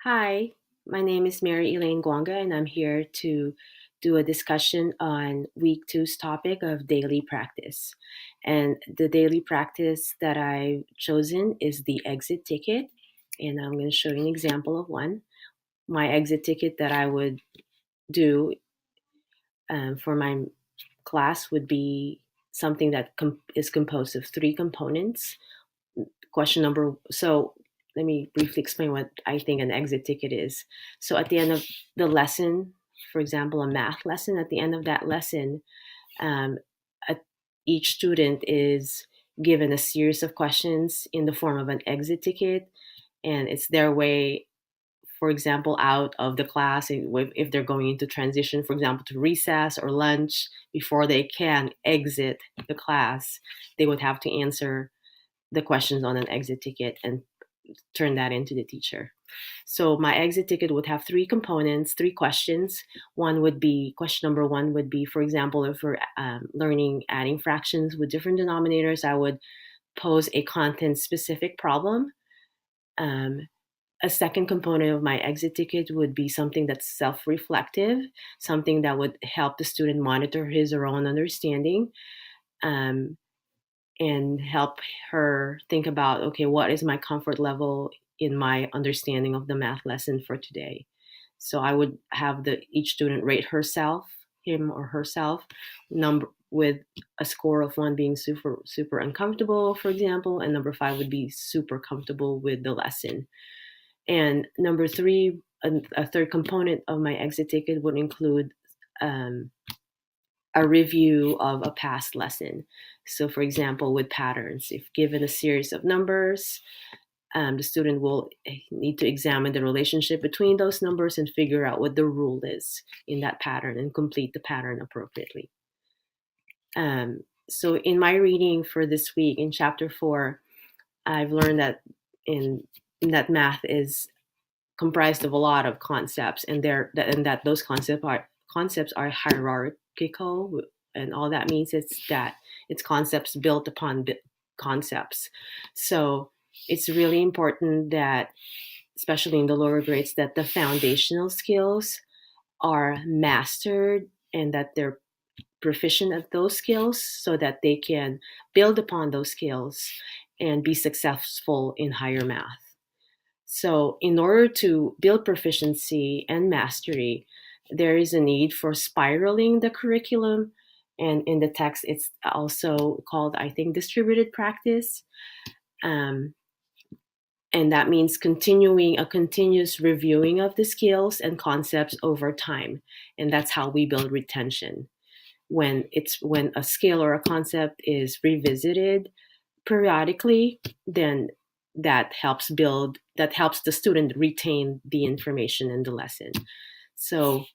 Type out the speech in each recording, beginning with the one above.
Hi, my name is Mary Elaine Guanga, and I'm here to do a discussion on week two's topic of daily practice. And the daily practice that I've chosen is the exit ticket. And I'm going to show you an example of one. My exit ticket that I would do for my class would be something that is composed of three components. Question number so let me briefly explain what I think an exit ticket is. So at the end of the lesson, for example, a math lesson, at the end of that lesson, um, a, each student is given a series of questions in the form of an exit ticket, and it's their way, for example, out of the class if they're going into transition, for example, to recess or lunch. Before they can exit the class, they would have to answer the questions on an exit ticket and turn that into the teacher. So my exit ticket would have three components, three questions. Question number one would be, for example, if we're learning adding fractions with different denominators, I would pose a content specific problem. Um, a second component of my exit ticket would be something that's self reflective, something that would help the student monitor his or her own understanding. Um, and help her think about, okay, what is my comfort level in my understanding of the math lesson for today. So I would have the each student rate herself, him or herself, number with a score of 1 being super uncomfortable, for example, and number 5 would be super comfortable with the lesson. And number 3, a third component of my exit ticket would include um, a review of a past lesson. So, for example, with patterns, if given a series of numbers, the student will need to examine the relationship between those numbers and figure out what the rule is in that pattern and complete the pattern appropriately. So, in my reading for this week in chapter 4, I've learned that in that math is comprised of a lot of concepts, and that those concepts are hierarchical, and all that means is that it's concepts built upon concepts. So it's really important that, especially in the lower grades, that the foundational skills are mastered and that they're proficient at those skills so that they can build upon those skills and be successful in higher math. So, in order to build proficiency and mastery, there is a need for spiraling the curriculum. And in the text, it's also called, I think, distributed practice. Um, and that means continuing a continuous reviewing of the skills and concepts over time. And that's how we build retention. When a skill or a concept is revisited periodically, then that helps the student retain the information in the lesson. So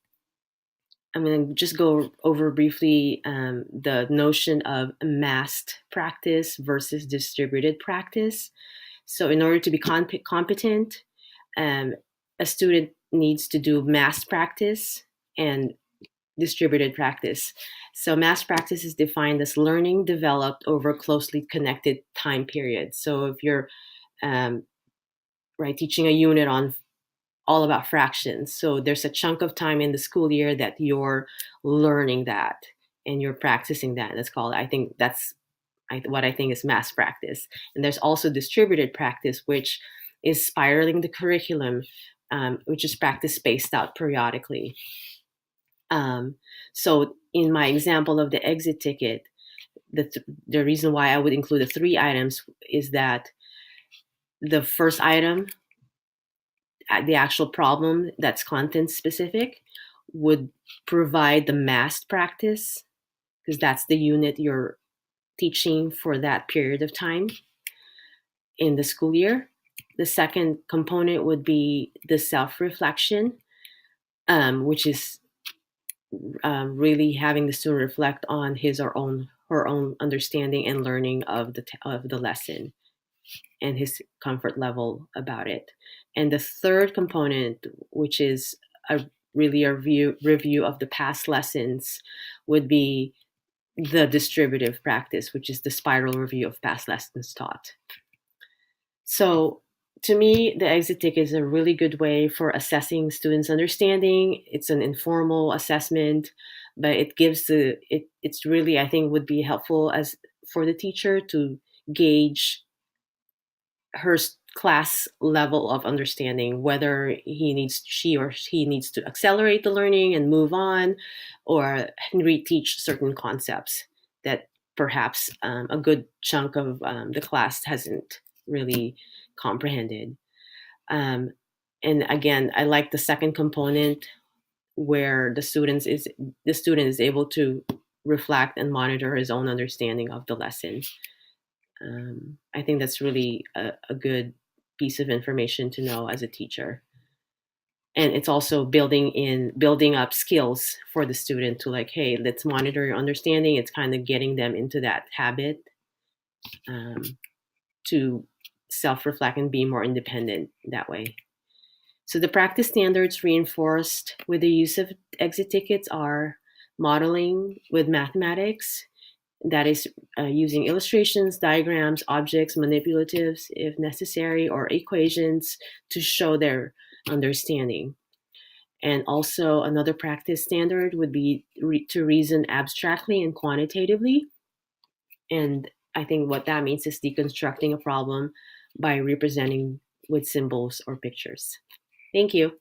I'm going to just go over briefly the notion of massed practice versus distributed practice. So in order to be competent, um, a student needs to do mass practice and distributed practice. So mass practice is defined as learning developed over closely connected time periods. So if you're um, right teaching a unit on all about fractions, so there's a chunk of time in the school year that you're learning that and you're practicing that. That's called, I think that's what I think is mass practice. And there's also distributed practice, which is spiraling the curriculum, which is practice spaced out periodically. So in my example of the exit ticket, the reason why I would include the three items is that the first item, the actual problem that's content specific, would provide the mass practice because that's the unit you're teaching for that period of time in the school year. The second component would be the self reflection, which is really having the student reflect on his or her own understanding and learning of the lesson and his comfort level about it. And the third component, which is a really a review of the past lessons, would be the distributive practice, which is the spiral review of past lessons taught. So To me, the exit ticket is a really good way for assessing students' understanding. It's an informal assessment, but it gives it's really, I think, would be helpful as for the teacher to gauge her class level of understanding, whether she or he needs to accelerate the learning and move on, or reteach certain concepts that perhaps a good chunk of the class hasn't really comprehended. um, and again, I like the second component where the student is able to reflect and monitor his own understanding of the lesson. I think that's really a good piece of information to know as a teacher. And it's also building up skills for the student to, like, hey, let's monitor your understanding. It's kind of getting them into that habit, um, to self-reflect and be more independent that way. So the practice standards reinforced with the use of exit tickets are modeling with mathematics, that is, using illustrations, diagrams, objects, manipulatives if necessary, or equations to show their understanding. And also, another practice standard would be to reason abstractly and quantitatively. And I think what that means is deconstructing a problem by representing with symbols or pictures. Thank you.